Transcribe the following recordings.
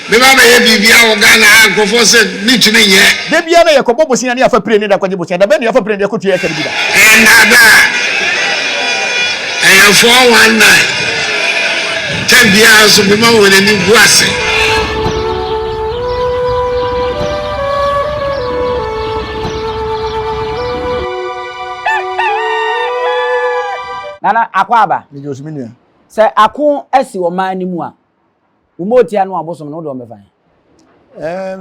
Me ba be bibia o Ghana nkofo se nitune ye. De bia na ye ko bobosin na afa pre ni da kwaje bosin da be ni afa pre ni ko tuye ka bi da. Nada. I 419. Tembia so be ma woni ni guase. Nana akwaba. Ni josumi nua. Se akon asi o man ni mu a. Wo motia no abosom no do me fan.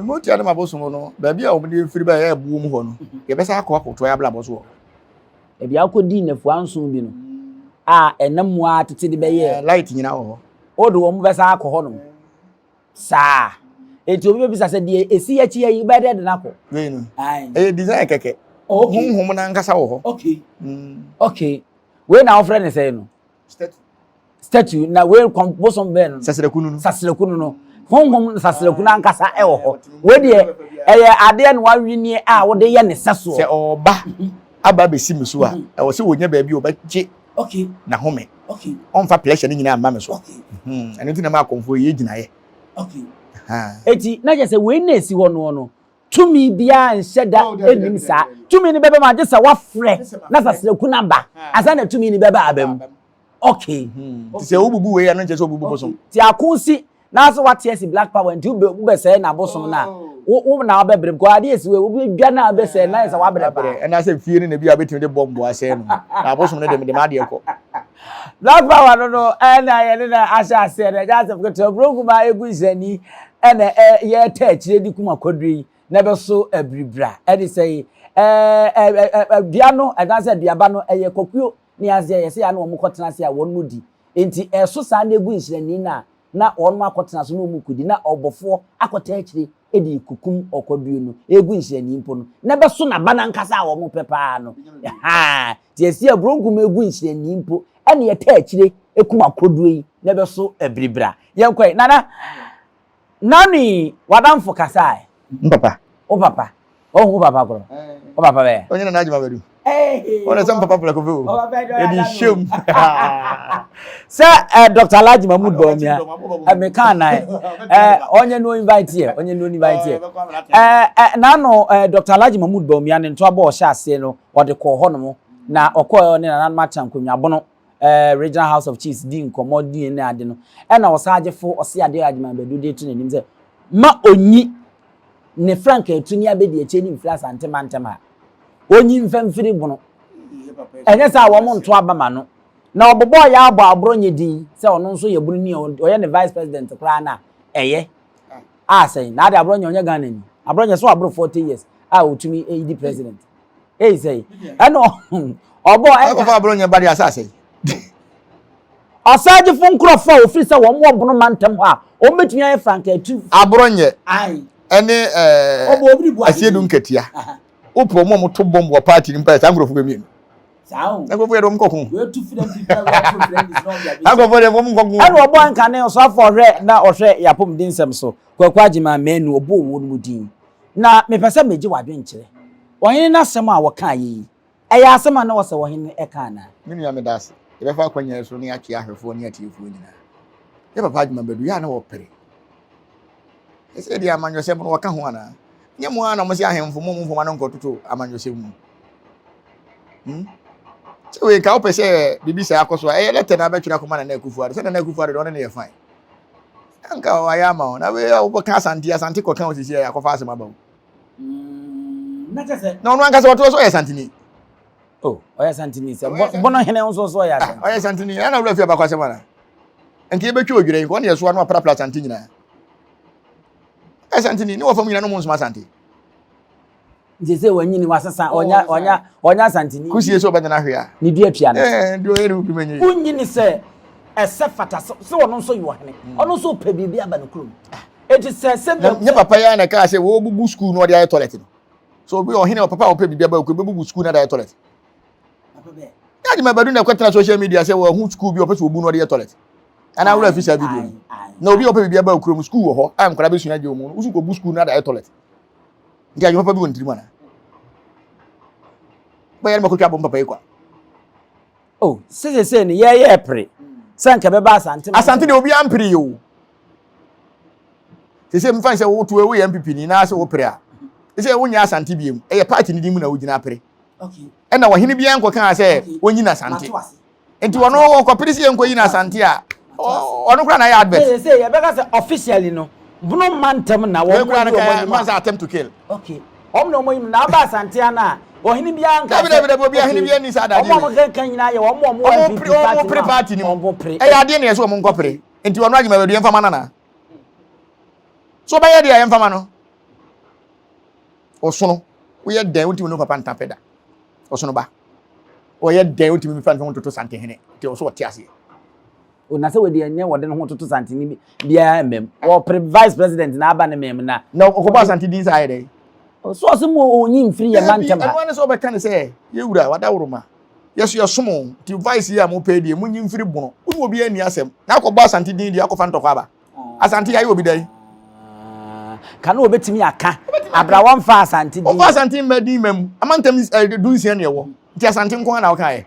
Motia na mabosom no, ba bia o de firi ba ya buo mu ho no. Ye be sa akọ akoto ya bla boso. E bia akodi nafu anso bi no. Enam mu atete de be ye. Light nyina ho. O do wo mu be sa akọ ho no. Sa. Eti obi be bisa se de esi ya chi ya yi be de na ko. We no. Ai. Design keke. Okay. Honhom na nkasa ho. Okay. Okay. We na ofre ne say no. Statue na we komposom be no. Sasrekunu no. Honhom sasrekunu ankasa e wo ho. We de eye ade na wawini a wo de ye ne saso. Se oba aba be si meso a e wo se wonya ba bi obaje. Okay. Na home. Okay. On fa pleasure ni nyina amma me so. Okay. Eno ti na ma konfo ye gina ye. Okay. Eti na je se we na esi ho no. Tumi bia nhyeda enim sa. Tumi ni bebe ma je se wa frɛ na sasrekunu aba. Asa na tumi ni bebe abam. Okay. Ti se obubu we ya no nche se obubu bosom. Ti akunsi na so what yes black power nti ube be say na bosom na. Wo na obebre ko ade esi we obi dwa na be say na say wa bebre. E na say fie ni na bia betimi de bombo ase no. Na bosom ne de ma de ko. Black power no na ye na asha ase na just go to brokuma egu izani na ye ta chire di kuma kodri na be so abribra. E dey say bia no na say biaba no ye kokuo ni azie ye say ya na omo kotena se a won mudi enti eso sa na egu insirani na won ma kotena so na omo kudi na obofo akota akire edi kukum okoduo no egu insirani mpo no na be so na bana nkasa a omo pepa no ti esi abrongum egu insirani mpo ene ye ta akire ekum akoduo yi na be so abribra yenkoi nani wadamfo kasai Papa o papa kro o papa be onye na ajima bedu What some papa like you? Edi shame. Sir, Dr. Alhaji Mahmood Bawumia. Me can onye no invite here. Nano Dr. Alhaji Mahmood Bawumia ne nto aba o sha ase no o de ko ho no na okọ ne na matcha nkonwa bono Regional House of Chiefs di nkomo di ne ade no. E na o saagefo o se ade adwuma bedu de tu nanim se ma onyi ne Frank etuni abedi eche ni influence antema onyi mfemfiri bono enye sa wo mo nto abama no na obobo ya abo abronye din se ono nso ye buru ni oye ne vice president kra na eye say na ade abronye onye Ghana ni abronye so abro 40 years otumi AD president say eno obo ko fa abronye bari asase asaje fun krofo ofiri se wo mo bono mantem ho o metumi aye Frank atu abronye ene obo obiri bu asiedu nketia Upo mo to bombo party ni mpa sangrofo bemie no. Sawo. Ngofo yedom kokun. We tu fi dem prepare we friend is not there. Ngofo dem mo kokun. Anu obo anka ne so afọ hwe na ohwe yapom dinsem so. Kwakwaagima menu obo wo no mudin. Na me pese meji wadwe nkire. Ohene na asem a woka yi. Eya asem na wo se ohene e ka na. Me nua me das. E be fa kwanya so ne atwe ahwefo ne atiefo nyina. Ye papa agima bedu ya na wo pere. Ese dia amanyo se mo woka ho ana. Nyemu ana mo si ahemfo mo mfoma no nkototo amanyose mu. So we ka opese bibisa akoso e lete na betwena koma na akufuade se na akufuade do ne ye fine. Anka wa ya ma na we obo ka asante ko kan osisi ya akofa asema ba. Na tese. Na onu anka se woto so ya santini. Oh, oya santini se bono hene nso so ya santini. Oya santini ana wura fi abakwa asema na. Enke betwe odwire ko ne yeso anu apra santini na. Santini ni wo fam nyina no mo nsoma santini. Njese wanyini wasasa onya santini. Kusie so bada na hwe a. Ni dua pia na. Ndio ere ukumenye. Unyini se ese fata se wono nso yo hene. Ono so pa bibi aba no krum. Eti se nye papa ya na ka se wo bubu school no dey toilet no. So obi ohene o papa o pa bibi aba ko bubu school na dey toilet. Papa be. Ya di mabadu na kwetena social media se wo hu school bi o pa se obu no dey toilet. Ana wura official video. Na obi o pa bibi aba ko school wo ho am kora be sua je omu no. Usu ko bu school na dey toilet. Ntia yo papa bi won tirima na. Bayan makotwa bom papa ikwa. Oh, se ni ye pre. Sanka be ba asante. Asante de obi ampiri yo. They say mfa say wo to we MPP ni na say wo pere a. They say wo nya asante biem. E party ni dim na wo gina pere. Okay. E na wo hene bia nko kan say wo nyina asante. Enti wono wo ko pere say nko nyina asante a. Ono kra na ya advert. Say you better say officially no. Buno mantem na wo man say attempt to kill. Okay. No mo yim na ba asante ana. Ohini bia nka. Dabi bia hene bia ni sa da. Omo kan nyina ye omo pre party ni mo. E ya de na ye so omo nko pre. Enti wono agima bedu yemfa manana. So ba ye de yemfa ma no. Osono. Wo ye den wuti no papa ntapeda. Osono ba. O ye den wuti mi fa nfa toto sante hene. Ti o so wote ase. O na se we de nya wo de no toto sante ni bia mem. Wo vice president na aba ne mem na. Na okoba sante din sa ye de. So mo onyi mfiri ye mantem ha. Eno ne so be kan say ye wura wada wuruma. Yeso ye somo ti vice ya mo pay de mo nyi mfiri bono. Unu obi ani asem. Na akoba sante din de akofa ntokwa aba. Asante ya ye obi dai. Kana obetimi aka abrawan fa asante din. O fa asante madi mem. Amantem du nsia ne wo. Ti asante nko na wo kan ye.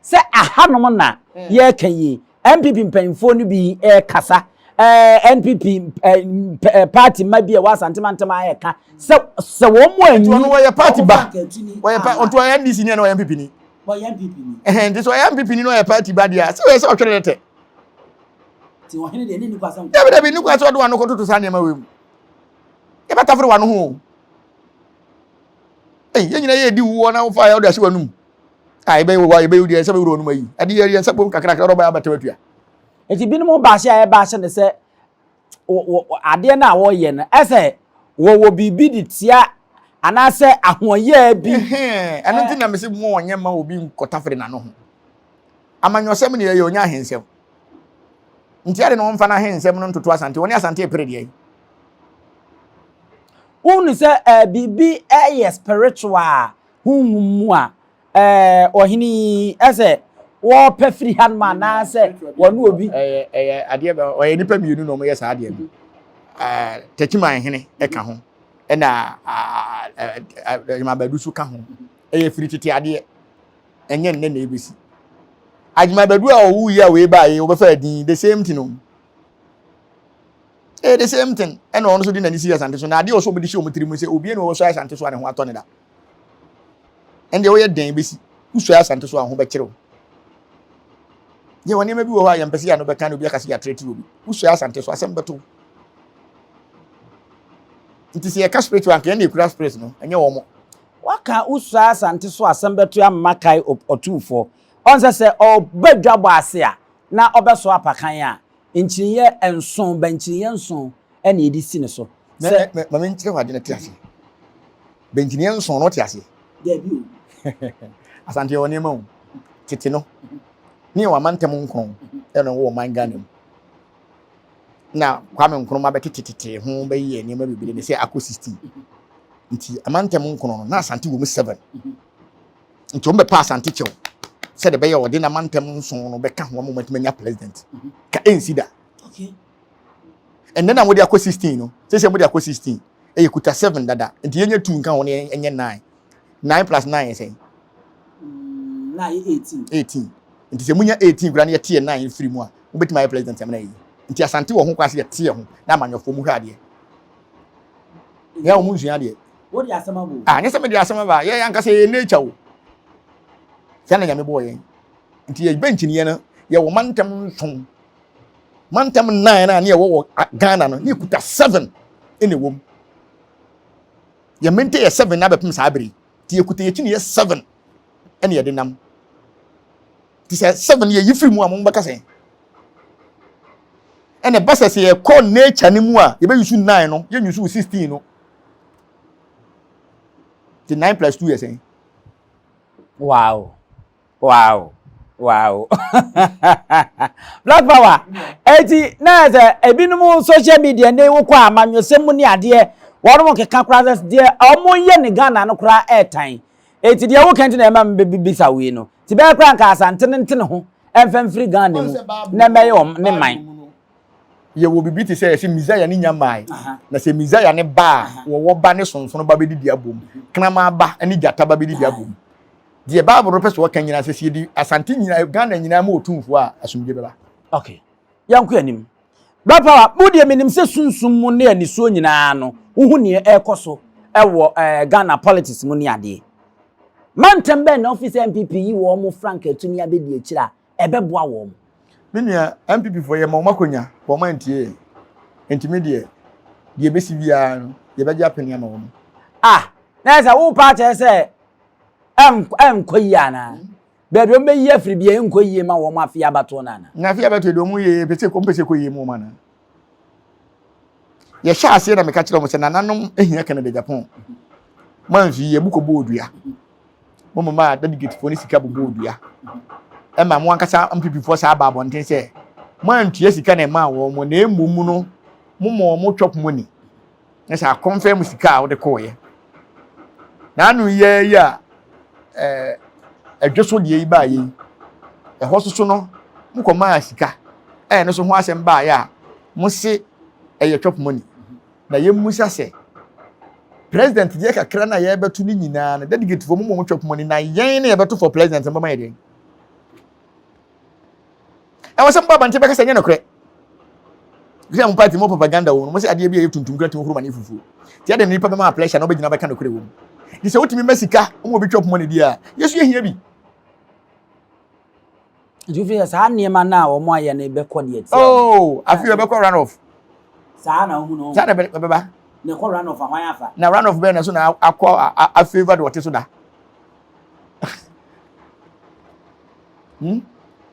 Se ahanom na ye kan yi MPP mpanfo no bi kasa NPP party ma bi e wa asante mantem aye ka se wo mo anyi wo ye party ba wo ye onto ye NDC ni na wo MPP ni wo ye MPP ni this wo ye MPP ni no ye party ba dia se wo se o twere te ti wo hene de ni kwa sam dabi ni kwa so do anu ko tutu sa ne ma we mu e bata fere wa no ho ye nyina ye di wo na wo fa ya o da se wanum ai be wo ye be udi se be ro no mayi adi ye se bom kakra kakra ro ba bata watua eti binum ba hye aye ba hye ne se ade na wo ye no ese wo bibi di tia ana se ahoye bi eno ti na me se mo onye ma obi nkotafere na no ho amanyosem ne ye onya ahensem nti ade no mfa na ahensem no ntoto asante woni asante epere de unu se bibi spiritual humu a ohini ese wo pe free hand man na se wonu obi ade ba o nipa mienu no mo yes ade bi techiman hene e ka ho e na Ajimabadu su ka ho e free titi ade enye nne na ebisi Ajimabadu a owu ya we ba ye obefa din the same thing no the same thing e na ono so di na ni serious ante so na ade o so bi di shi o mutiri mu se obi no wo so asante so ane ho atone da ende wo ye den besi uso asante so ho be kire ye woni ma bi wo ha ya mpese ya no be kan obi akase ya trade obi uso asante so asem beto nti se ya cash rate wank ya na ekura space no enye wo mo waka uso asante so asem beto ya makai otufo onse se obadwabo ase a na obeso apakan a nchiriye enson benchiriye enson ena edi si ne so se mama nchire wade na tiase benchiriye enson no tiase debi asante woni ma tete no ni wa mantem nkron eno wo mangane na kwame nkron ma betete ho be ye ni ma bibire ne se ako 16 nti amantem nkron na asante wo mu 7 nti o be pa asante chew se de be ye ode na mantem nson no be ka ho mo matimanya president ka ensida okay and then amodi ako 16 no se amodi ako 16 e kuta 7 dada nti yenye 2 nka ho ne enye 9 plus 9 is saying 18 nti se munya 18 kura na ye tie 9 free mu a obeti my president am na yi nti asante wo ho kwase ye tie ho na amanyofo mu hwa de ya wo mu nsuya de wo di asema bo nya se me di asema ba ye yanka se ye nature wo sana nyame bo ye nti ye bench ni ye no ye wo mantem nson mantem 9 na ye wo Ghana no ni kuta 7 ene wo ye mente ye 7 na bepem sa abiri ti ye kuta ye chini ye 7 ene ye de nam ti se 7 ye yifiri mu amon baka sen ene basa se ye call nature ni mu a ye be yusu 9 no ye yusu 16 no ti 9 plus 2 ye sen wow Black Power eti na ze ebinum social media ne wo kwa amanyosem ni ade wono mo keka kra de omo ye ne Ghana no kra airtime eti de wo kenti na ema mbisa we no ti be kra nka asante ntene ho emfem free Ghana mu na meye ne man ye wo bibi ti se Mizaya ni nyamai na se Mizaya ne ba wo ba ne sonson ba be di abom knama ba ani jata ba be di abom die Bible pese wo kan nyina se sie di asante nyina Ghana nyina ma otumfo a asomdwe beba okay yanko anim Brapa mu de menim se sunsum mu ne anisuo nyinaa no wo ne ekoso ewo Ghana politics mu ne ade mantem be na office MPP yi wo mu Frank Atuni abedi akira ebeboa wo mu menua MPP for ye ma makonya wo ma ntie intermediate de besi bia no ye beja penia ma wo na esa wo pa che se koyi ana bedo me yi afri bia enkoyi ma wo ma afia bato na afia bato do mu ye pese koyi mu ma na ye sha ase na me ka kire mo se nananom ehia Canada Japan man fi ye buko bodua mo mama delegate for ni sika bodua e ma mo ankasa MPP for sa ba bonten se man tue sika na ma wo mo na emum no mo chop money na sa confirm sika wo de ko ye na anu ye ya adwoso de yi ba yi hososo no mo ko ma sika no so ho asem ba ya mo se ye chop money na ye musa se president je kakra na ye betu ni nyina na delegate for mo chop money na yen na ye betu for president mbama ye den wasem baba nte beka se nye no kre bia mo party mo propaganda wo mo se ade bia ye tuntum kra tin huru mane fufu ti ade ni papa ma pressure na obegina beka no kre wo di se wotimi masika mo bi chop money dia yesu ye hia bi Juvia sa niema na wo mo aye na be ko de ati afi be ko run off sa na hu no sa na be ba ne ko run off ahwan afa na run off be na so na akọ a favor de wote so da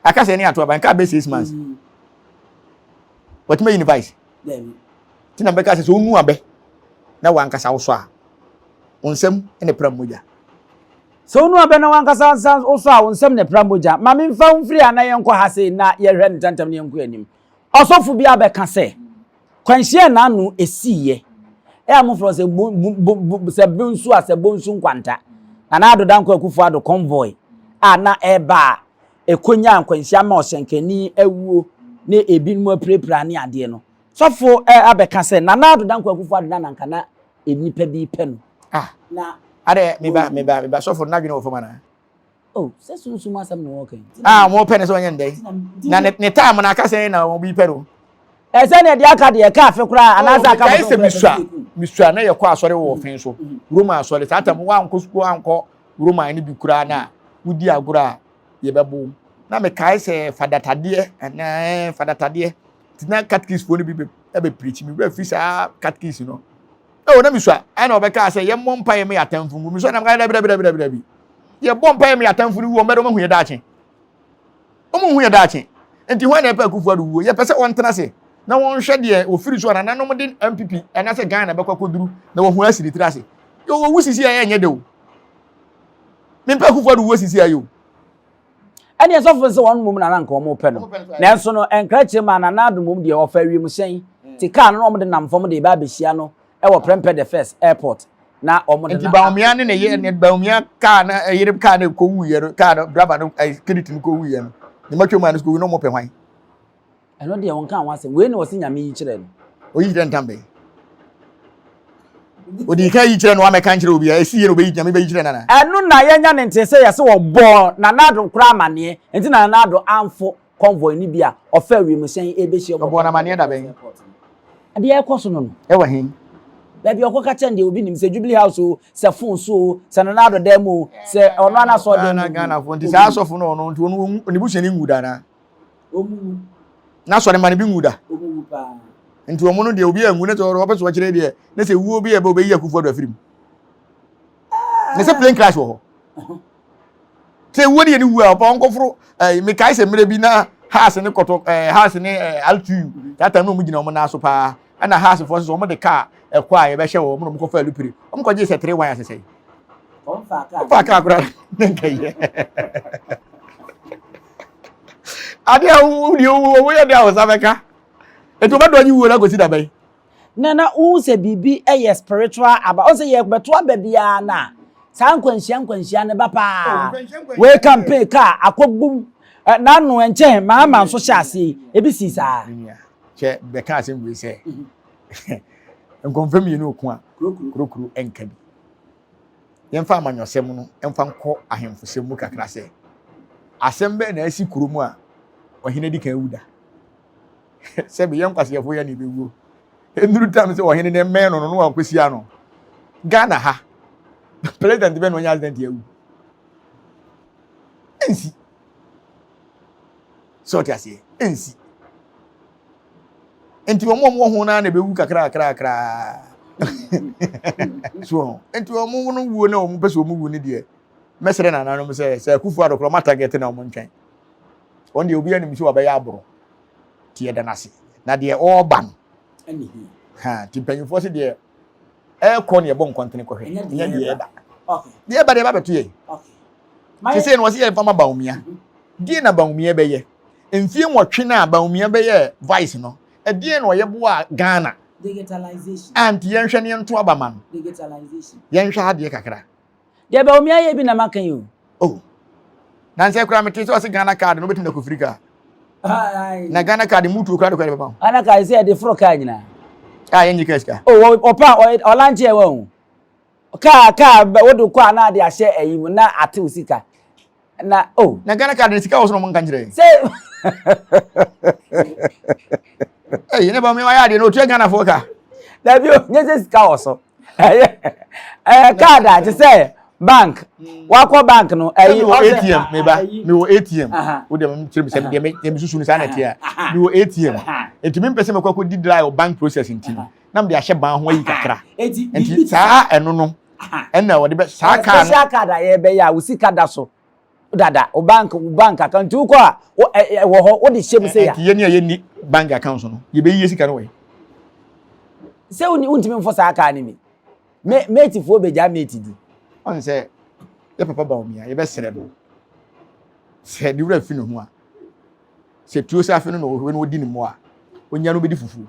aka se ni ato ba nka be 6 months what me universe ti na be ka se so nu abe na wankasa wo so a onsem ene pramoja so nu abe na wankasa wo so a onsem ne pramoja ma me mfa mfiri ana yenko ha se na ye hwe ntantam ne yenko anim osofu bia be ka se kwanhie na anu esiye amofro se se bonsu a se bonsu nkwanta na adoda nko akufu ado convoy na eba ekonya nkwanhia ma oshenkani awuo ne ebinmu aprepra ne ade no sofo abeka se na adoda nko akufu ado na nka na enipa bi pe no na ade meba sofo na dwene wo fama na se sunsun asam no okay mo pe ne so onye ndai na ne time na aka se na mo bi pe no ese ne de aka de ka afi kura anaza aka mo se misua na ye kwa asore wo fen so roma asore tata mo wa nko skuo anko roma ni bi kura na wudi agura ye bebo na me kai se fadatade na fadatade tina catechies fo ni bi be preach mi fi sa catechies no na misua ana obeka se ye mompa ye me atamfu misua na ga da bi ye bompa ye me atamfu ni wo medo mahu ye daache hu ye daache enti ho na pa kufu adu wo ye pese won tena se na won hwe de ofiri so na nanom de MPP na se Ghana be kwakoduru na wo hu asiri trase yo wo wusisi ya enye de wo me pa kufu adu wo sisi ayo ene esofo se won mum na ranka omo pe no na enso no enkrache ma na nado mum de ofa wi mu hyen ti car no omo de namfom de ba behia no e wo Prempeh the First airport na omo de na baumia ne ye ne baumia car na yire car na ko wu ye car no driver no credit no ko wu ye no ne matwo man ko wu no mo pe hwan eno de won kan wase we ne wose nyame yi kire no o yi kire ntambe o di kai yi kire no ameka kire obi a esi ye no be yi nyame be yi kire na eno na yenya ne ntese ye se wo bo na nado kra amane enti na nado amfo convoy ni bia ofa wi mu hyen ebehie obo na mane da ben ade ye koso no e wa hin baby okoka chende obi nim se Jubilee House o se phone so se no nado demo se ono ana so de na Ghana phone ti sa so phone ono nti onu ni bu hyen nguda na omu na so de mane bi nguda omu pa nti omo no de obi angu ne to obo so kire de ne se wu obi e ba obi yakufu ado afirim ne se plane crash wo ho se wu de ni wu a pa onkofro me kai se mere bi na house ne koto house ne altu tata no mu gina omo na so pa ana house for so omo de car ekwa ye be hye wo omo no ko fa lupiri omo ko je se 3 wire sese on fa ka kura nkai ade wu ni wu ye de awsa beka eto ba do nyi wu na go si da bai na se bibi eye spiritual aba on se ye beto aba bia na san kwanhia ne ba pa we campaign ka akobum na no enche ma so hya ase ebi si sa che be ka ase we se nkonfam yi no ko a krokro enka bi yemfa amanyosem no emfa nko ahemfosem mu kakra se asem be na asi kuromu a ohine di kan wuda se be yam kwase yefo ya ni bewu enduru time se ohene ne men no akosia no Ghana ha president be no nya accident yawu ensi so ti ase ensi enti omo ho na bewu kakra so enti omo no wuo na omo pese omo wuo ni de mesere na nanom se Kufu Addo ma target na omo ntwen on de obi anim si wa be ya abro tie da nase na de all ban ani ha ti panyufo se de ko ne bo nkontene ko hwe nya de ba okay de ba beto ye okay ti se no se ye fama baumia die na baumia be ye mfie nwotwe na baumia be ye vice no e die no ye bo a Ghana digitalization and yen hwe ne nto aba man digitalization yen hwe ade kakra de baumia ye bi na makan yo oh nan se kura meti so se Ghana card no betim na kofrika ai na Ghana card mutu kura de kwa baba ana ka se de fro ka nyina yen ji cash ka oh opa olanche e won ka wodo kwa na de ahye ayi mu na ate usika na oh na Ghana card sika wo so no mo nkan kire se ne ba me wa ya de no tu Ghana fo ka da bi o nye se sika wo so card a se bank wakọ bank no ayi ATM me ba me wo ATM wo de me kire me se de me susu ni sa na tia me wo ATM etimi mpese me kwakọ di dry bank process nti na me de ahye ban ho ayi kakra enti saa eno no ena wo de be saa ka no card aye be ya usika da so dada o bank account wo ko a wo ho wo de hye me se ya enti ye ni bank account no ye be yi sika no we se untimi mfo saa ka ni me mate fo be ja mate di on say ye papa ba omia ye be sere do se di wura fi no ho a se tuo sa fi no we no di ni mo a onya no be di fufu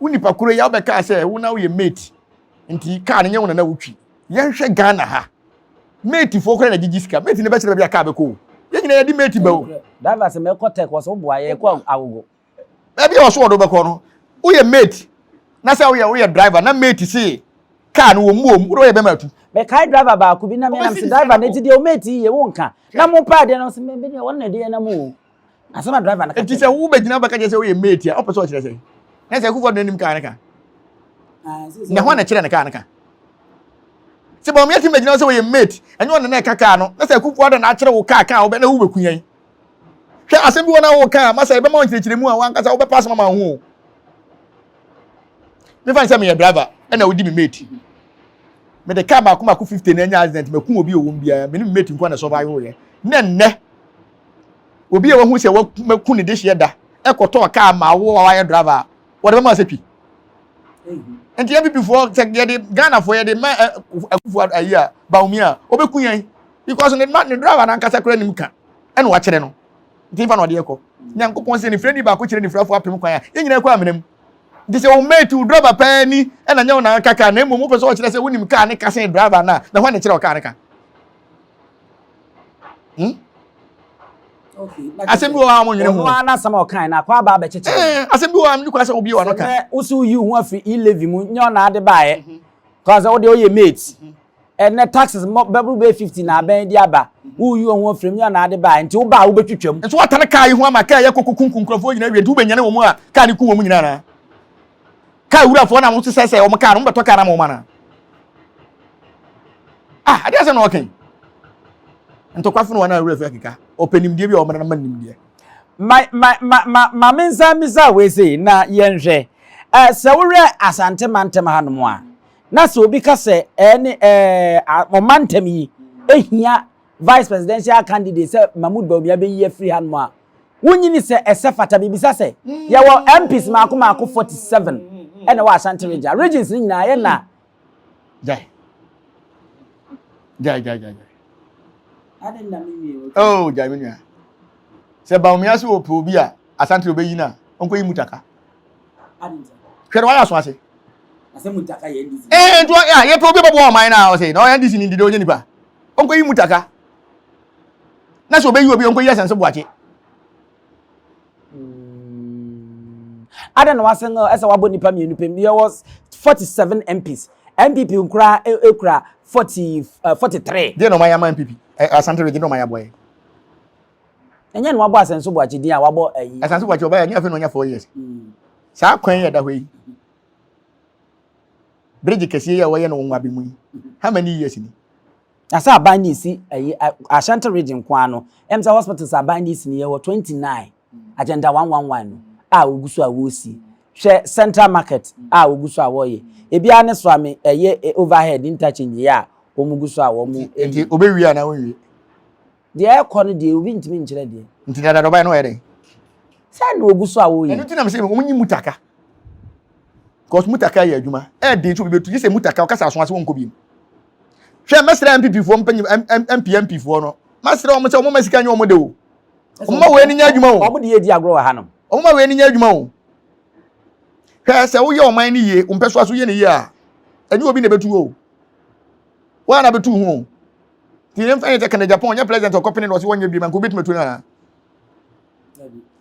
uni pakuro ya be ka say wo na wo ye mate nti ka ne nyewo na wutwi ye hwe Ghana ha mate fo kora na gigisika mate ne be sere be aka be ko ye nyina ye di mate ba o dava se me ko tek wo so bo aye ko agogo e bi o so do be ko no wo ye mate na say wo ye driver na mate say car no wo mu wo ye be matu be kai driver ba ku bi na me na se driver na ti de o mate ye wo nka na mo pa de no se me be de won na de na mo asema driver na ka ti se wo be gina ba ka je se wo ye mate a o pese o kire se na se Kufu Addo nim ka na ka na ho na kire na ka na ka se ba me ti me gina se wo ye mate enyo na ka ka no na se Kufu Addo na kire wo ka ka wo be na wo be kunyan hwe asem bi wona wo ka ma se be ma won kire mu a wan ka sa wo be pass mama ho me fan se me ye driver na wo di me mate me de car ba kuma ku 50 na anya accident me ku obi owom bia me ni mate nko na survive wo ye nne obi e wo hu se wo ku ni de hye da e koto car ma wo wa ye driver wo de ma se twi enti MVP for check de Ghana for ye de ma Kufu Addo ayi ba umi a obeku yan because ne driver na nkasa kura nim ka e no wa kire no enti fa no de ekọ nyankopon se ni fredi ba ko kire ni frafo apem kwan a ye nyina ekọ amenam nti se o mate driver pa ni e na nyawo na kaka na emu mo pese o kire se wonim ka ne kasa driver na ho na kire o ka ne ka okay asembi wo am nwene ho na sama o kan na kwa ba be cheche asembi wo am ni kwa se obi wo no ka usu yi ho afi e-levy mu nyo na ade baaye cause o de o ye mate and taxes bebu be 50 na ben di aba wo yi ho afrem nyo na ade baaye nti wo ba wo betwetwam nti wo tane ka yi ho ama ka ye kokokunkun krofo nyina wie nti wo benyane wo mu a ka ne ku wo mu nyina na ka wura fo na mo sese wo mo ka no mo beto ka na mo ma na ade ase no oken ntokwafu no wana wura fa kika openimdie bi o mara na manimdie ma mensa misa we say na yenhwe se wure asante mantem hanom a na se obi ka se ene momentum yi ehia vice presidential candidate se Mahmood Bawumia be ye free hanom a wonyini se esefata bibisa se ye wo MPs maako 47 ene wa asante regions ni nyina ye na jai ade na mimi oh jaminu se Bawumia se opo bi a asante obeyi na onko yi mutaka ade hwere wa aso ase ase mutaka ye ndisi ento ya ye po bi babo o man na o se na o ya ndisi ni ndide onye nipa onko yi mutaka na se obeyi obi onko yi asense boache ade na wasenga ese wabo nipa mienu pem there was 47 MPs MPP nkura ekura 43 de no man ya man MPP asante region no man ya boy enye no wabo asenso bo akidin a wabo ayi asenso bo akidin oba nya fe no nya 4 years sa kwan ya da hɔ yi bridge kɛseɛ ya wɔyɛ no wɔn abi mu yi how many years ni asa aban ni si ayi Ashanti region kwa no emsa hospitals aban ni si ni yɛ wɔ 29 agenda 111 no a oguso a wosi hwɛ central market a oguso a wɔyɛ ebia ne so ame ɛyɛ overhead interchange ya omuguso a wɔn enti obewi ana wɔnwi de ɛkɔ no de obi ntimi nkyerɛ de nti dada do bai no yɛ de sɛ na oguso a wɔyɛ enti na me sɛ wɔn nyi mutaka cause mutaka yɛ adwuma de so bebetu yɛ mutaka o kasa so ase wɔn kɔ bi hwɛ mesra MPP fo MP fo no mesra wɔn sɛ wɔn masika nyɛ wɔn de o wɔn ma wɔ ni nya adwuma o wɔn de yɛ di agro wɔ ha no wɔn ma wɔ ni nya adwuma o hwɛ sɛ woyɛ ɔman ni yie mpɛ so aso yɛ ni yie a ɛnyɛ obi na betu o wɔn na betu ho ti ne mfa yɛ kana Japan nya president ɔkɔpene na ɔsi wɔn nyɛ bi man ko betu metu na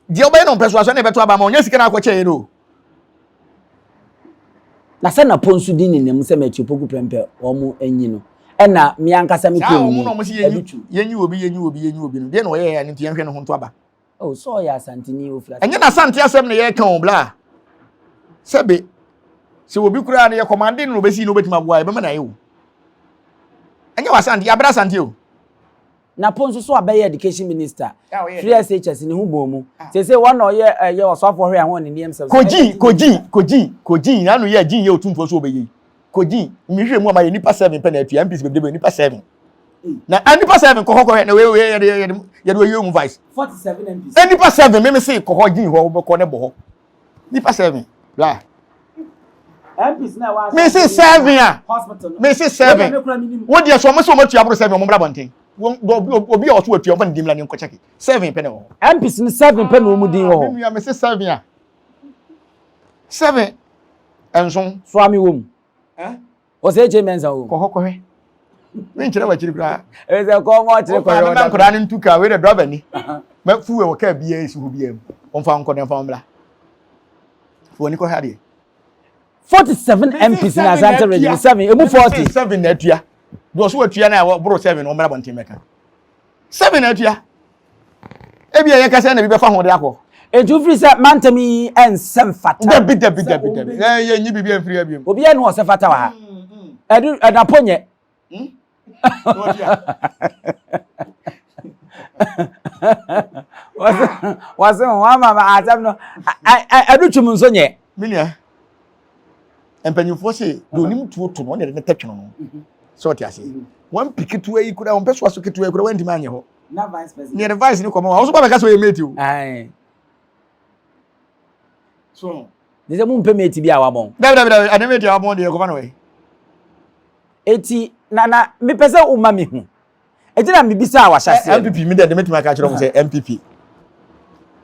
deɛ ɔbɛyɛ no mpɛ so aso na betu aba ma ɔnya sika na akɔkyɛ yɛ no na sɛ na ponsu di ne mu sɛ matthew pogu prempɛ ɔmo anyi no ɛna me ankasa me kɔ mu yenyi obi no de na ɔyɛ ya ne ntia hwɛ no ho nto aba oh so ya santini ofla ɛnyɛ na sante asɛm ne yɛ ka o bla sɛbe sɛ obi kura ne yɛ commanding no obesi no obetima boa ɛbɛma na yɛ o ɛnyɛ wa sante ya bra sante o na ponsu so abɛyɛ education minister free SHS ne ho bɔ mu sɛ wɔn na ɔyɛ yɛ ɔsɔfo hwɛ a ho ne niem sɛ koji na no yɛ gin yɛ otumfo so obɛyɛ koji mi hwɛ mu ama yɛ nipa 7 pɛ na atua MPs bebebe nipa 7 na nipa 7 kɔkɔ na we yɛ do yɛ mu vice 47 MPs nipa 7 me se kɔkɔ gin hɔ bɛkɔ ne bɔ hɔ nipa 7 bla MPs na wa me se 7 a me se 7 wo dia so mo se mo tua bro 7 mo bra bonten obi a ɔso atua ɔba ne dimla ne nkɔ check 7 pɛ ne hɔ MPs ni 7 pɛ na ɔmu din hɔ me se 7 a 7 enso swami wom o se je mensa wom kɔhɔ me nkyerɛ wa kyiri kura e se kɔ mo kyerɛ kɔ na nkora ne ntuka we de driver ni ma fuwe wo ka bia esi ho bia mu onfa nkɔ ne fa mbla fo ni kɔ ha de 47 MPs na Asante region 7 emu 40 7 na atua do so atua na bro 7 o mbra bonten meka 7 na atua e bia yɛ kasa na bi bɛfa ho de akɔ eju free say mantami ensem fata dabi yɛ nyi bibia mfiri abiem obi enu ose fata wa ha edu edaponye wase mama atam no edu twum nso nye minia empanyufo se do nim tuo to no ne tetweno no so ti ase wan pikitu ayi kura on peso aso kitu ayi kura wan ntimi anye ho na vice president ne vice ni komo wo so ba ka so ye mate o ai so deze mu mpe mate bi a wabon dabi ademate a wabon de ko fa no we eti na me pese o ma me hu eti na me bisa a wa hyase MPP mi de ademate ma ka kire mo se MPP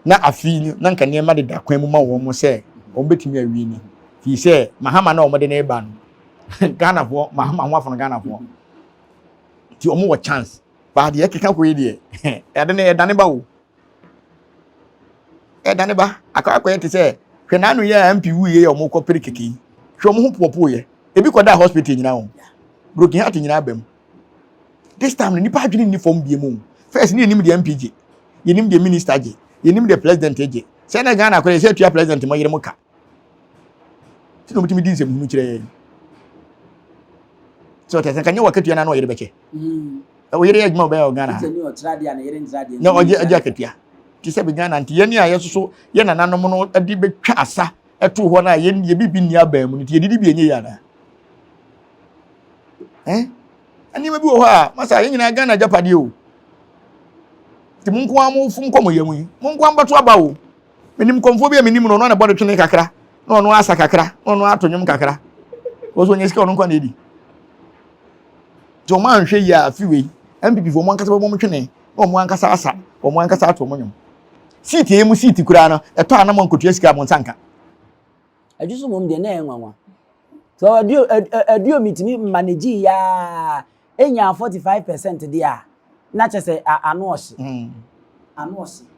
na afi ni na nka ne ma de da kwan mu ma wo mo se o betimi awi ni fi se mahama na o mo de na e ba no Ghana fo mahama ho afo Ghana fo ti o mo wo chance ba de ekeka ko yi de e de ne dane ba wo e dane ba akwa te se hwe na anu ye MP wu ye o mo ko pere keke hwe mo ho popo ye ebi ko da hospital nyina ho broken heart nyina bam this time ni pa adwene ni form bie mu first ni enim de MPG yenim de minister je yenim de president je se na Ghana ko ye se tua president mo yere mo ka ti no mutimi di nsem hunu kire so te kan ye wakatua na no yere beke o yere adwuma ba o Ghana na o je akatua ti se be Ghana nti ye ni aye soso ye na nanom no adi betwa asa eto ho na ye bibi ni aba mu nti ye didi bi enye ya na ani ma bi wo ha masa ye nyina Ghana japade o ti mun ko amu fu nkomo ye mu mun ko ambato aba o menim konfo bi menim no na bode twene kakra na ono asa kakra na ono atonyum kakra ozo nyesika ono kwa na edi jo man hwe ya afiwe MPP fo mo ankasa bo mo twene o mo ankasa asa o mo ankasa ato mo nyum seat ye mu seat kura no eto anam ankotua sika mo nsanka ajuso mom de na enwanwa so adio mitimi manage ya enya 45% dia na chese anoose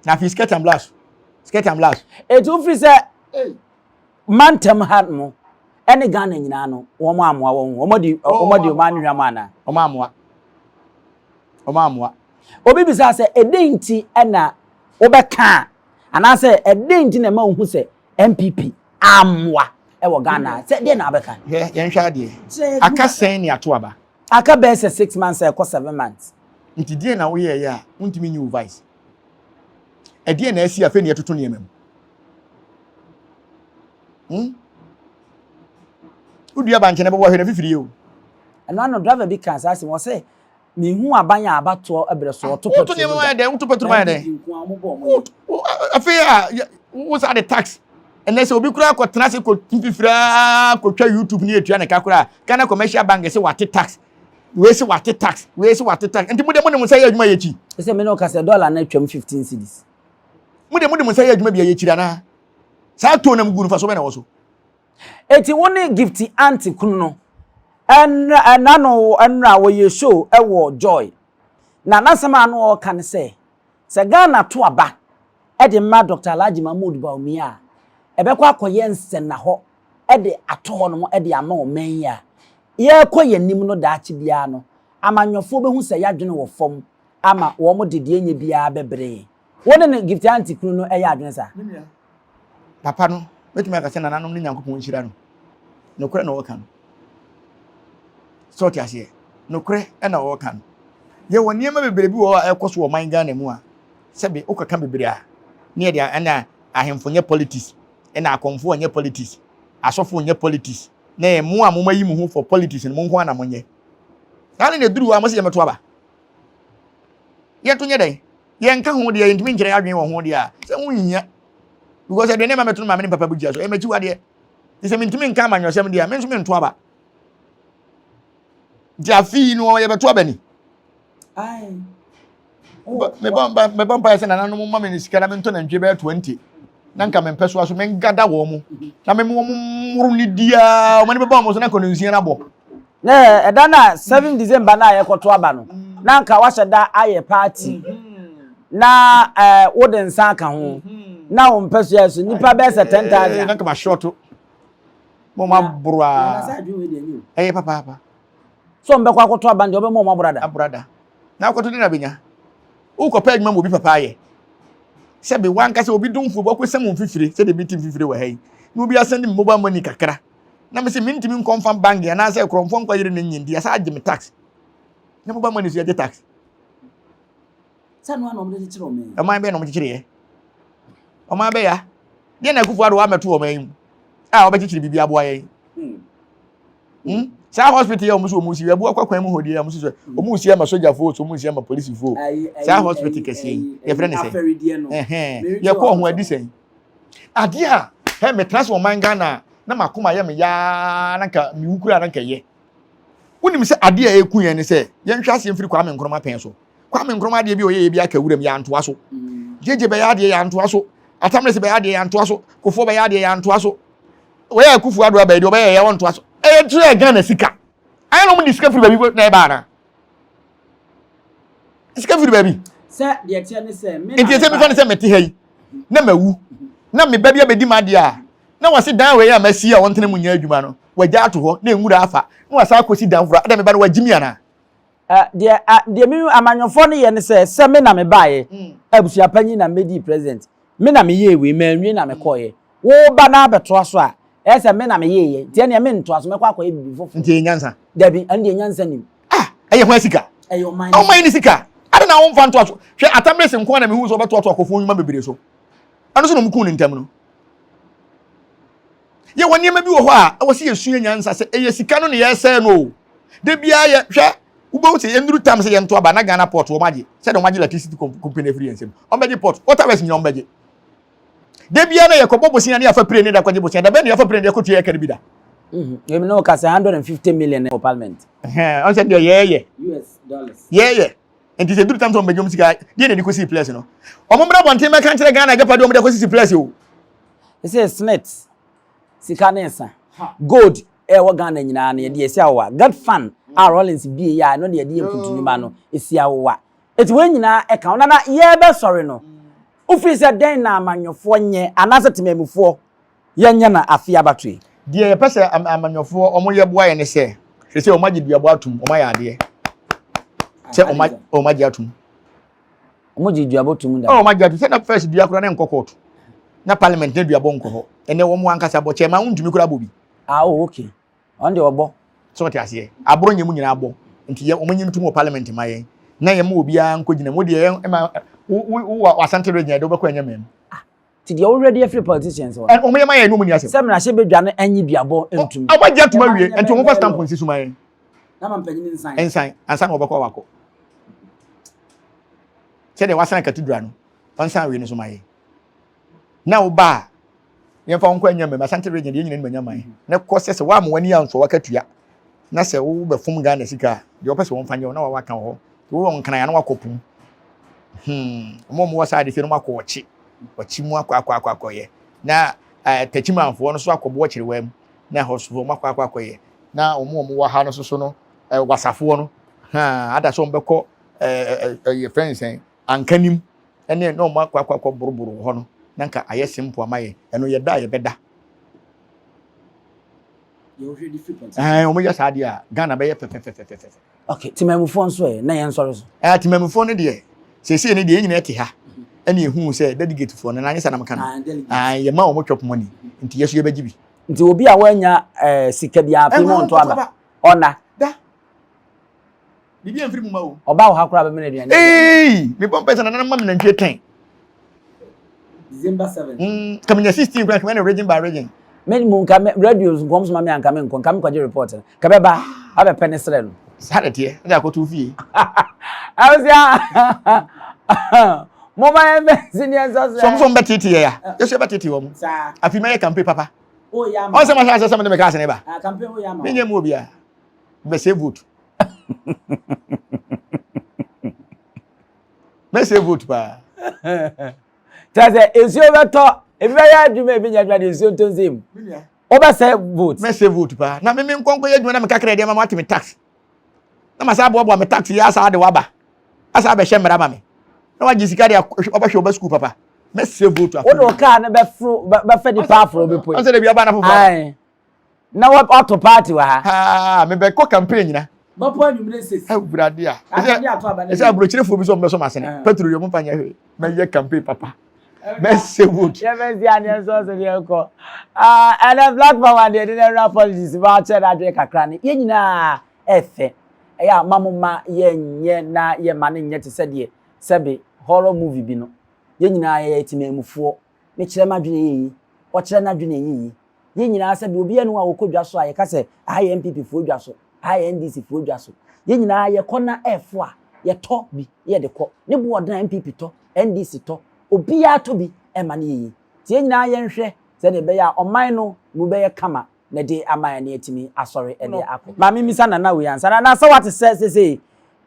na fi skate and blast etu free say mantem ha no ene Ghana nyina no wo mo amoa wo omodi o man nwama na o ma amoa obi bisa say edenti ena obeka anase edenti na ma ohu se MPP amwa ewo Ghana se de na abeka yen hwa de aka sen ni ato aba aka be se 6 months e ko 7 months nti de na wo ye ya untimi nyu vice e de na asi afa ni etoto ne emam udua banche na bo hwe na fifiri o eno driver bi kan sa se mo se mi hu abanya abato ebere so to petrol ne ma de to petrol ma de afa ya wo sa the tax ene se obi kura akotena se ko fifira ko twa YouTube ni etua ne kakura Ghana commercial bank se wate tax we se wate tax enti mu de mo say adwuma ye chi se me no ka se dollar na twam 15 cedis mu de mo say adwuma bia ye chi na sa to na mgu no fa so be na wo so eti woni gifty auntie kunu no enra wo ye show ewo joy na nasema no o kan se Ghana to aba e de ma Dr. Alhaji Mahmood Bawumia ebekwa akoye nsen na ho e de ato ho no e de ama o man ya ye koye nim no daachi bia no amanyofo behu se yadwene wo fom ama wo mo dede enya bia bebre woni ne gift auntie kunu no e ya adwene sa papa no betumi aka se na nanom ne Nyankopon nhira no kure na wo kan sort ase no kure na wo kan ye woni ema bebre bi wo ekoso wo man Ghana mu a sebe ukaka bebre a ne dia ana ahemfonye politics ena akonfo onye politics asofo onye politics na mu a moma yi mu hu for politics no nko ana monye na ne duru wa mo se ye meto aba ye to nye dai ye nka hu de ye ntimi nkire adwen wo hu de a se wunya because de ne ma meto ma me papa bugia so e mechi wade e se ntimi nka amanyosem de a me nso me nto aba jafi no ye beto aba ni ai me bomba se na nanu mama ni sika na me nto na ntwe be 20 na nka me mpeso aso me ngada wo mu na me mo muru ni dia o mani be bomba so na kono nsia na bo eda na 7 December na ye koto aba no na nka wa sheda aye party na woden san ka ho na wo mpeso ya so nipa be se 10,000 na nka ma short mo ma brua papa so mbe kwa koto aba ndi obe mo brother na koto na benya uko page ma mo bi papa ye sebe wanka se obi dumfu bo kwesem mfifire se de bitim fifire wa hai no bi asende mobile money kakra na me se mintimi nkonfam bank ya na se kromfo nkwa yire na nyindi asa agime tax na mobile money so ya tax sanu ana omde chiro me o man be no mchikire ye o man be ya de na kufu ado wa meto o man a o be chikire bibia bo aye sa hospital ya omusi ya bu akwa mu hodi ya omusi omusi ya masoja fo so omusi ya ma police fo sa hospital kesi ye frene se ye ko ho adi sen ade a he me transfer man Ghana na makoma ye me ya na ka mi wukura na ka ye wonim se ade a eku ye ne se ye nhwa se mfiri kwa me nkroma pen so kwa me nkroma ade bi o ye bi aka wuram ya ntoa so jeje be ya ade ya ntoa so atamre se be ya ade ya ntoa so kofo be ya ade ya ntoa so we ya kufu ado ba ide o be ya won ntoa so e tire Ghana sika ayi no mu discovery baby na e ba na discovery baby se de tie ne se me enti se me fa ne se meti hayi na mawu na me baby abedi ma de a na wase dan we ya masi a wontene mu nya adwuma no wagya ato ho na enwura afa na wasa akosi dan fura ada me ba na wagimi ana de me amanyofo ne ye ne se me na me baaye abusua panyi na medi president me na me ye we manwi na me koye wo ba na abeto aso a ese me na me ye tie ne me nto aso me kwa akoye bibi fofo nti nyansa dabi ande nyansa nim eye ho asika eyo man o man ni sika ada na won fa nto aso hwe atamre se nko na me hu so beto ato akofo nwuma bebere so ano so no mku ni ntam no ye woni ma bi wo ho a wo se yesu nyansa se eye sika no ne yese no de bia ye hwe ubo se enduru tam se ye nto aba na Ghana port wo maje se de wo maje electricity company free ensem o maje port water west nyom maje de bia na ye ko bobosia na ya fa pre ne da kwaje bosia da be ne ya fa pre ne ko tuye ka bida you know ka 150 million for parliament on se de ye US dollars ye enti se enduru tam so mbejom sika de ne ko si place no o mo bra bonte me kan kire Ghana ga pade o mo de ko si place o ese snit sika nensa gold wo Ghana nyina na ye de esi awa god fan Rollins bi ya no de ye kuntunuma no esi awa eti we nyina e ka na ye be sorry no ofiri se den na amanyofo nye anase temamufo ye nya na afia batwe de ye pese amanyofo omo ye boa ye ne se hwe se o magye duabo atum o ma ya de se o magye atum Omoji duabo tum da. Oh my God, send up first duakura na nkokot. Na parliament na duabo nko. Ene wo mu ankasa bo chema untumi kura bobi. Ah, okay. On the obo. So what ase. Abro nyemu nyina abo. Nti ye omanyi ntum parliament mayen. Na ye ma obi an kogina mo de wo asante region de obekọ anyam. Ti de already free politicians o. And omo mayen no mu ni ase. Sem na hye bedwa no anyi duabo ntum. Abaje atuma wie enti wo fa stamp nsi so mayen. Na mampanyin nsan. Ensan, ansa na obekọ wako. Sede wasan katudra no. Onsan we no so mayen. Na wo ba ye fa onko anyam me asante region de nyina ni manya mayen. Na ko sese wa mo wani anso wakatua. Na se wo be fom Ghana sika de opese won fanye na wa kan ho. Wo won kan ya na wakopum. Mo wasa de fi no makọ ochi mu akọ na tachimanfo no so akọbo chire wam na hosufo makọ ye na omo wa ha no so no wasafo no ada so mbekọ ye friends ankanim ene no makọ boroboro ho no na nka aye simple amaye eno ye da ye beda You already free point. omo ya sa dia Ghana be ye pepepepepe. Okay, timamufo nso na ye nsoro so. Timamufo no de sese ne de nyina ete ha ene ehu se delegate fo na nanye sanam kan ye ma omo twop money nti yeso ye baji bi nti obi a wanya sika bia afi mo nto aba ona da bibi amfiri mu ma o oba wo hakura be me na duane me pon pesa na na ma me na ntwe 10 December 7 kamenya 16 kwa kama region by region many mun ka radios ngoms ma me anka me nkon kam kwaje report ka be ba abe penisre no sadete na akoto fie awsia mobile senior so some betiti ya yeso betiti wo mu afi me campaign papa oh ya on se ma sha me ka se ba campaign oh ya ma menye mu obi a be save vote me save vote pa taze ezio beto ebi ya adwuma ebi nya adwuma ezio tonzem oba save vote me save vote pa na me nkonko ya adwuma na me kakra de ma matimi tax na ma sa bo me tax ya sa de waba asa be hye mra ma me na wa jisika de obahwe oba school papa me save vote afọ wo do ka na be fro be fe di pa afro be po on se de bia ba na fofo ai na wa auto party wa ha me be ko campaign nyina ba po anwumre sesi brade a ese abrochire fo bi so mbeso masene petroleum mpanya hwe me ye campaign papa me save vote ye be zi ane so so de ko and the black power de na politics ba che na de kakra ne ye nyina efe ya mamuma ye nye na ye mane nye te se de sebe horror movie bi no ye nyina ye timamufuo me kire madwene yi o kire na dwene yi ye nyina sebe obi anu a wokodwa so a ye ka se aye MPP fo dwa so aye NDC fo dwa so ye nyina ye kona efo a ye to bi ye de ko ne bo odan MPP to NDC to obi ya to bi e mane yi ti ye nyina ye nhwe se ne be ya oman no mu be ye kama na de amaya na etimi asori e de akọ ma mi misa na we ansa na so what say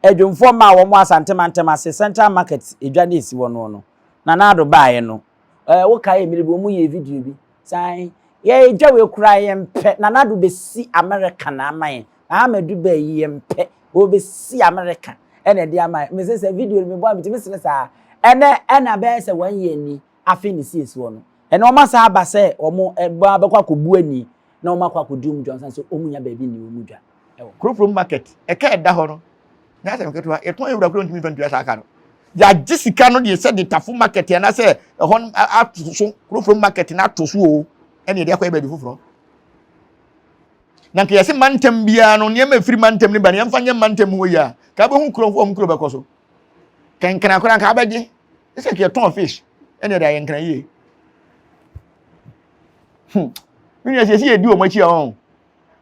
edwumfo ma wo mo asanteman ase central market edwane esi wo no na ado baaye no wo kai mi bo mu ye video bi sai ye gyawe kura ye mpe na ado be si America na amaye amadu ba ye mpe wo be si America ene de amaye me say video mi bo am ti mi sene sa ena be se 1 year ni afi ni si esi wo no ene o ma sa aba se o mo ba bekwa kobu ani na o makwa kodum Johnson so omunya ba bi ni omudwa Krofrom market e ka da ho no na se mketo e ton ewura kro ntimi fantua sa aka no ya jisika no de se de tafu market ya na se hon atoso Krofrom market na atoso o ene de akwa ba di fufuro na nke yesi mantem bia no ne ma firi mantem ni ba ne mfa nye mantem ho ya ka ba hu krofo kro be koso kenkana kora ka ba je se ke ton fish ene de ayenkana yi Mini ase ye di o machi a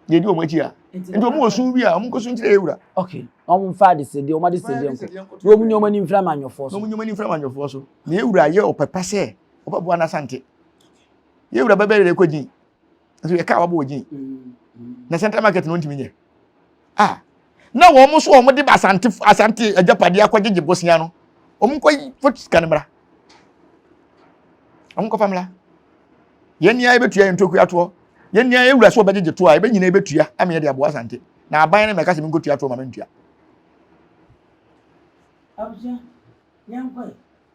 ye di o machi a ento mo osun bi a mo ko sun kire ewura okay omo fa de se de o ma de se de nko wo mu nyoma ni mfra manyofo so no mu nyoma ni mfra manyofo so na ewura ye o pepa se o ba bo na sante ye ewura ba bere ko jin so ye ka wa bo jin na central market no ntimi nye na wo mo so o mo de asante ajapade akwaje bosia no o mo ko foot kanmra o mo ko famla yenia ebetua ntoku ato yenia ewura so obegege to a ebe nyina ebetua ame de abo asante na aban na meka se nkotua to ma mentua abuja nyankoi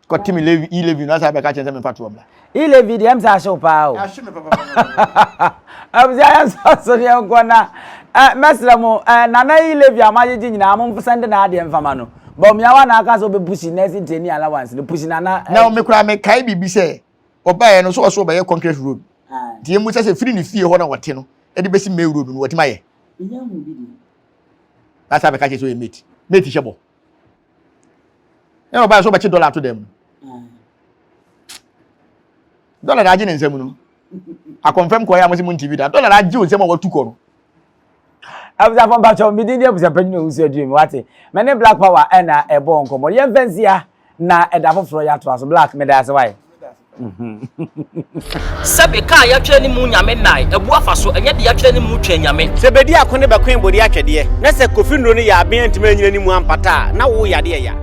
ko timi levi na sa be ka chense me fatu bla levi de am sa show pa o ashe me papa abuja ya so nyankona mesra mo nana levi amajeje nyina am mfsande na ade mfama no But me awa na aka so be pushing nursing training allowance. The pushing na Now me kura me kai bibi say oba no so be concrete road. Di emu say free ni fie ho na wote no. E de besi me road no wote maye. Iya mu bi. That's how be catch so e mate. Mate shebo. E oba so be $2 to them. Dollar da nsem no. I confirm ko ya mo si mun TV da. Dollar da nsem o watu ko no. Abuza from Bacho mi din abuza panyin usu dream wate. Me Black Power na ebo nkomo. Ye mfansia na edafo fro ya to aso Black me da ase why. Sebe ka ya twa ni mu nyame nai ebu afaso enye de ya twa ni mu twa nyame. Sebedi akone be kwen bodi atwede. Na se Kofi Nro ni ya aben ntime nyina ni mu ampata na wo yade ya.